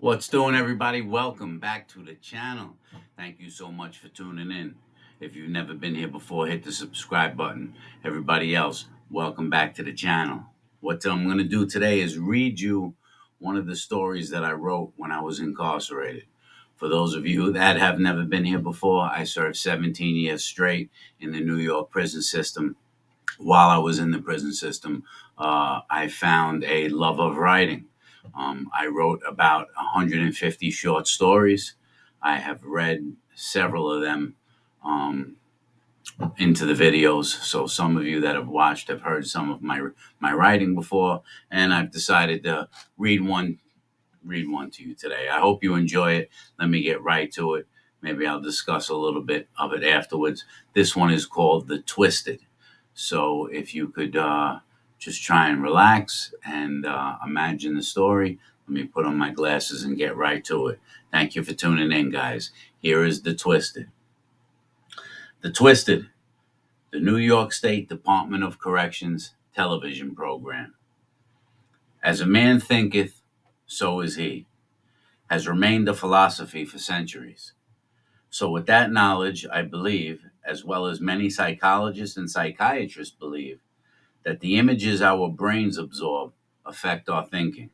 What's doing, everybody? Welcome back to the channel. Thank you so much for tuning in. If you've never been here before, hit the subscribe button. Everybody else, welcome back to the channel. What I'm going to do today is read you one of the stories that I wrote when I was incarcerated. For those of you that have never been here before, I served 17 years straight in the New York prison system. While I was in the prison system, I found a love of writing. I wrote about 150 short stories. I have read several of them um, into the videos. So some of you that have watched have heard some of my writing before, and I've decided to read one read one to you today. I hope you enjoy it. Let me get right to it. Maybe I'll discuss a little bit of it afterwards. This one is called The Twisted. So if you could just try and relax and imagine the story, let me put on my glasses and get right to it. Thank you for tuning in, guys. Here is The Twisted. The Twisted, the New York State Department of Corrections television program. As a man thinketh, so is he, has remained a philosophy for centuries. So, with that knowledge, I believe, as well as many psychologists and psychiatrists believe, that the images our brains absorb affect our thinking,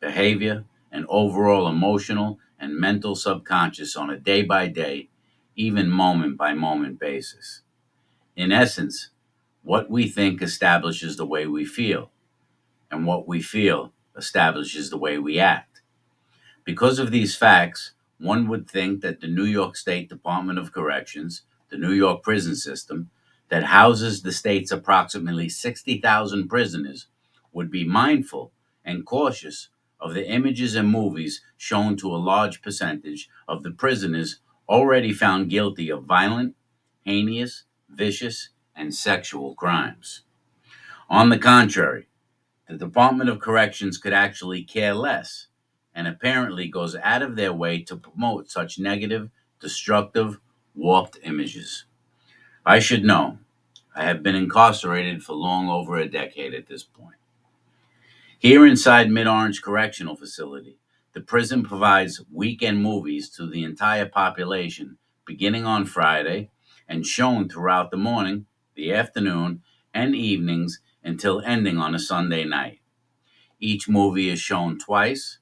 behavior, and overall emotional and mental subconscious on a day by day, even moment by moment basis. In essence, what we think establishes the way we feel, and what we feel establishes the way we act. Because of these facts, one would think that the New York State Department of Corrections, the New York prison system, that houses the state's approximately 60,000 prisoners, would be mindful and cautious of the images and movies shown to a large percentage of the prisoners already found guilty of violent, heinous, vicious, and sexual crimes. On the contrary, the Department of Corrections could actually care less and apparently goes out of their way to promote such negative, destructive, warped images. I should know. I have been incarcerated for long over a decade at this point. Here inside Mid Orange Correctional Facility, the prison provides weekend movies to the entire population beginning on Friday and shown throughout the morning, the afternoon, and evenings until ending on a Sunday night. Each movie is shown twice,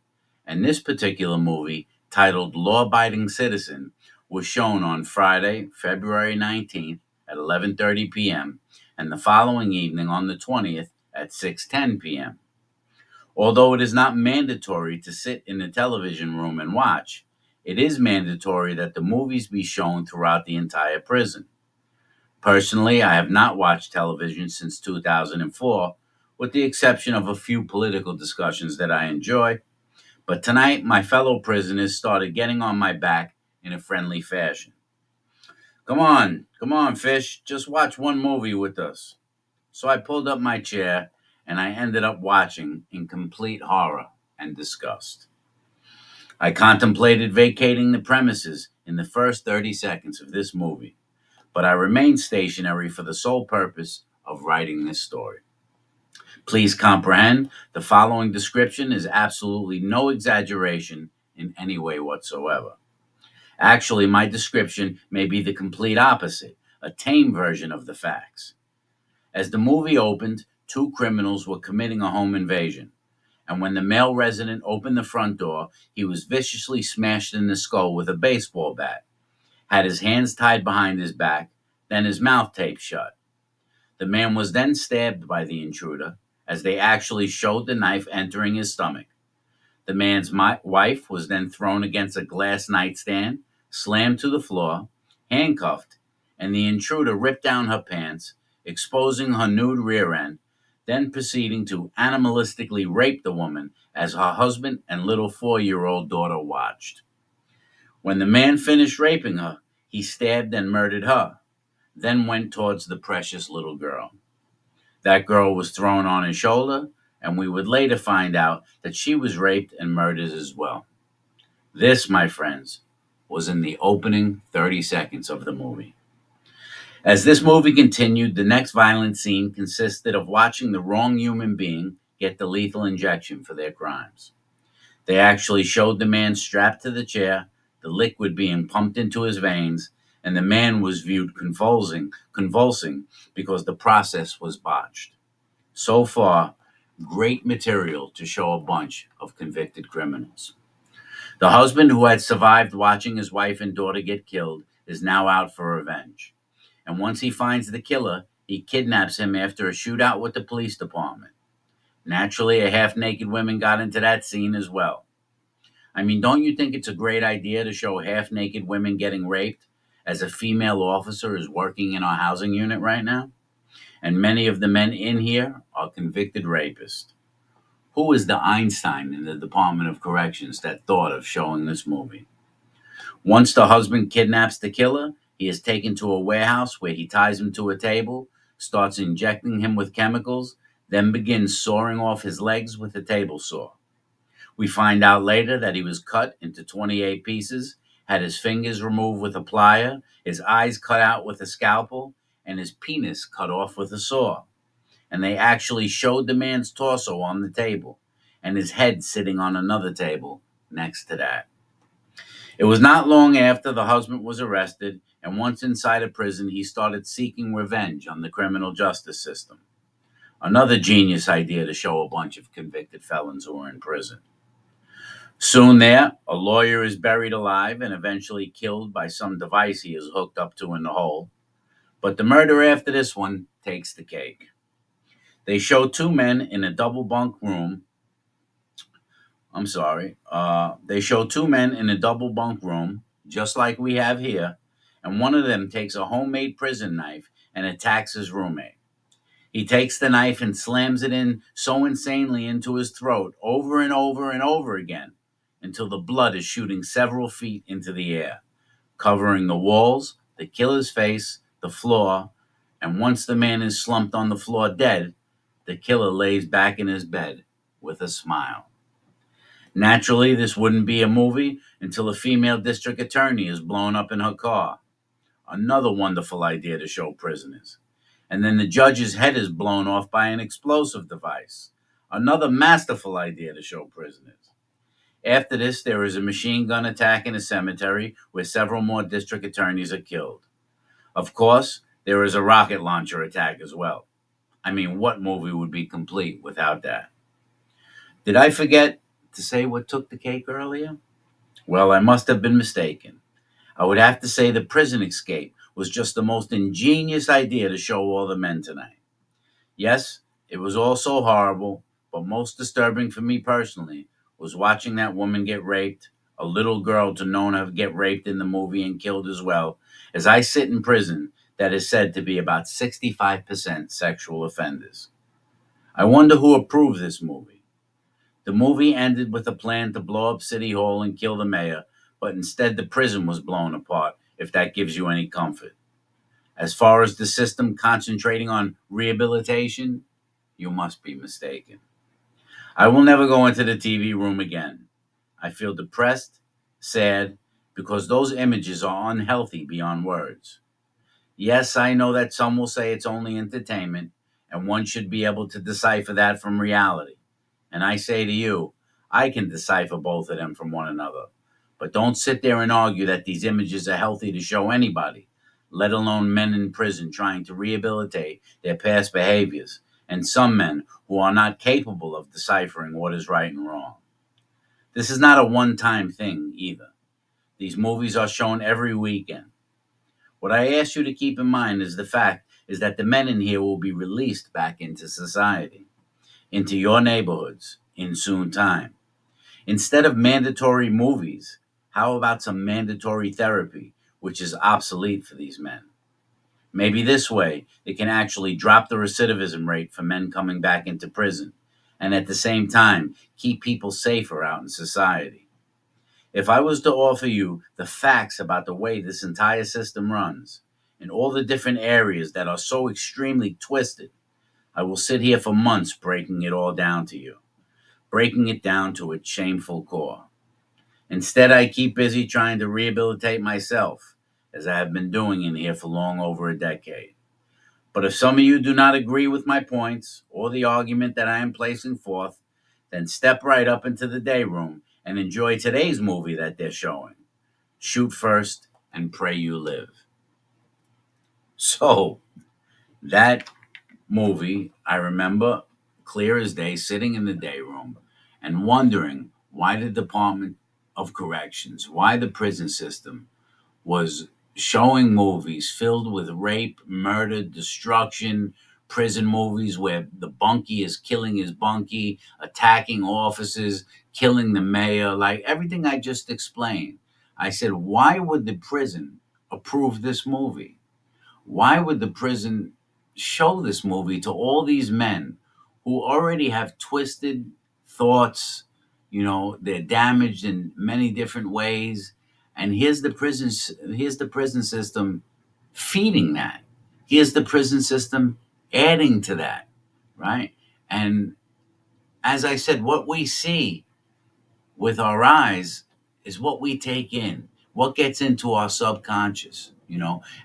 and this particular movie, titled Law Abiding Citizen, was shown on Friday, February 19th at 11:30 p.m. and the following evening on the 20th at 6:10 p.m. Although it is not mandatory to sit in the television room and watch, it is mandatory that the movies be shown throughout the entire prison. Personally, I have not watched television since 2004, with the exception of a few political discussions that I enjoy. But tonight, my fellow prisoners started getting on my back in a friendly fashion. Come on, Fish, just watch one movie with us. So I pulled up my chair and I ended up watching in complete horror and disgust. I contemplated vacating the premises in the first 30 seconds of this movie, but I remained stationary for the sole purpose of writing this story. Please comprehend the following description is absolutely no exaggeration in any way whatsoever. Actually, my description may be the complete opposite, a tame version of the facts. As the movie opened, two criminals were committing a home invasion, and when the male resident opened the front door, he was viciously smashed in the skull with a baseball bat, had his hands tied behind his back, then his mouth taped shut. The man was then stabbed by the intruder, as they actually showed the knife entering his stomach. The man's wife was then thrown against a glass nightstand, slammed to the floor, handcuffed, and the intruder ripped down her pants, exposing her nude rear end, then proceeding to animalistically rape the woman as her husband and little 4-year-old daughter watched. When the man finished raping her, he stabbed and murdered her, then went towards the precious little girl. That girl was thrown on his shoulder, and we would later find out that she was raped and murdered as well. This, my friends, was in the opening 30 seconds of the movie. As this movie continued, the next violent scene consisted of watching the wrong human being get the lethal injection for their crimes. They actually showed the man strapped to the chair, the liquid being pumped into his veins, and the man was viewed convulsing because the process was botched. So far, great material to show a bunch of convicted criminals. The husband who had survived watching his wife and daughter get killed is now out for revenge. And once he finds the killer, he kidnaps him after a shootout with the police department. Naturally, a half naked woman got into that scene as well. I mean, don't you think it's a great idea to show half naked women getting raped as a female officer is working in our housing unit right now? And many of the men in here are convicted rapists. Who is the Einstein in the Department of Corrections that thought of showing this movie? Once the husband kidnaps the killer, he is taken to a warehouse where he ties him to a table, starts injecting him with chemicals, then begins sawing off his legs with a table saw. We find out later that he was cut into 28 pieces, had his fingers removed with a plier, his eyes cut out with a scalpel, and his penis cut off with a saw. And they actually showed the man's torso on the table and his head sitting on another table next to that. It was not long after the husband was arrested, and once inside a prison, he started seeking revenge on the criminal justice system. Another genius idea to show a bunch of convicted felons who are in prison. Soon there, a lawyer is buried alive and eventually killed by some device he is hooked up to in the hole. But the murder after this one takes the cake. They show two men in a double bunk room. I'm sorry. They show two men in a double bunk room, just like we have here, and one of them takes a homemade prison knife and attacks his roommate. He takes the knife and slams it in so insanely into his throat over and over and over again until the blood is shooting several feet into the air, covering the walls, the killer's face, the floor, and once the man is slumped on the floor dead, the killer lays back in his bed with a smile. Naturally, this wouldn't be a movie until a female district attorney is blown up in her car. Another wonderful idea to show prisoners. And then the judge's head is blown off by an explosive device. Another masterful idea to show prisoners. After this, there is a machine gun attack in a cemetery where several more district attorneys are killed. Of course, there is a rocket launcher attack as well. I mean, what movie would be complete without that? Did I forget to say what took the cake earlier? Well, I must have been mistaken. I would have to say the prison escape was just the most ingenious idea to show all the men tonight. Yes, it was all so horrible, but most disturbing for me personally was watching that woman get raped, a little girl to Nona get raped in the movie and killed as well, as I sit in prison that is said to be about 65% sexual offenders. I wonder who approved this movie. The movie ended with a plan to blow up City Hall and kill the mayor, but instead the prison was blown apart, if that gives you any comfort. As far as the system concentrating on rehabilitation, you must be mistaken. I will never go into the TV room again. I feel depressed, sad, because those images are unhealthy beyond words. Yes, I know that some will say it's only entertainment, and one should be able to decipher that from reality. And I say to you, I can decipher both of them from one another. But don't sit there and argue that these images are healthy to show anybody, let alone men in prison trying to rehabilitate their past behaviors, and some men who are not capable of deciphering what is right and wrong. This is not a one time thing either. These movies are shown every weekend. What I ask you to keep in mind is the fact is that the men in here will be released back into society, into your neighborhoods in soon time. Instead of mandatory movies, how about some mandatory therapy, which is obsolete for these men? Maybe this way it can actually drop the recidivism rate for men coming back into prison, and at the same time keep people safer out in society. If I was to offer you the facts about the way this entire system runs, in all the different areas that are so extremely twisted, I will sit here for months breaking it all down to you, breaking it down to its shameful core. Instead, I keep busy trying to rehabilitate myself, as I have been doing in here for long over a decade. But if some of you do not agree with my points or the argument that I am placing forth, then step right up into the day room and enjoy today's movie that they're showing, Shoot First and Pray You Live. So, that movie, I remember clear as day sitting in the day room and wondering why the Department of Corrections, why the prison system was showing movies filled with rape, murder, destruction, prison movies where the bunkie is killing his bunkie, attacking officers, killing the mayor, like everything I just explained. I said, why would the prison approve this movie? Why would the prison show this movie to all these men who already have twisted thoughts? They're damaged in many different ways. And here's the prison system feeding that. Here's the prison system adding to that, right? And as I said, what we see with our eyes is what we take in, what gets into our subconscious.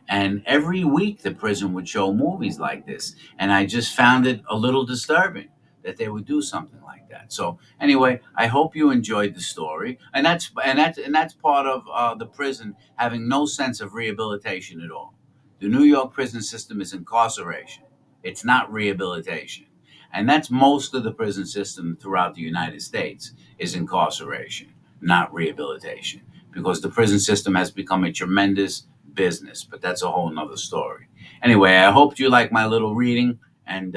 And every week the prison would show movies like this. And I just found it a little disturbing that they would do something like that. So anyway, I hope you enjoyed the story. And that's part of the prison having no sense of rehabilitation at all. The New York prison system is incarceration. It's not rehabilitation. And that's most of the prison system throughout the United States is incarceration, not rehabilitation, because the prison system has become a tremendous business, but that's a whole nother story. Anyway, I hope you like my little reading, and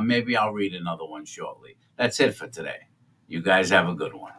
maybe I'll read another one shortly. That's it for today. You guys have a good one.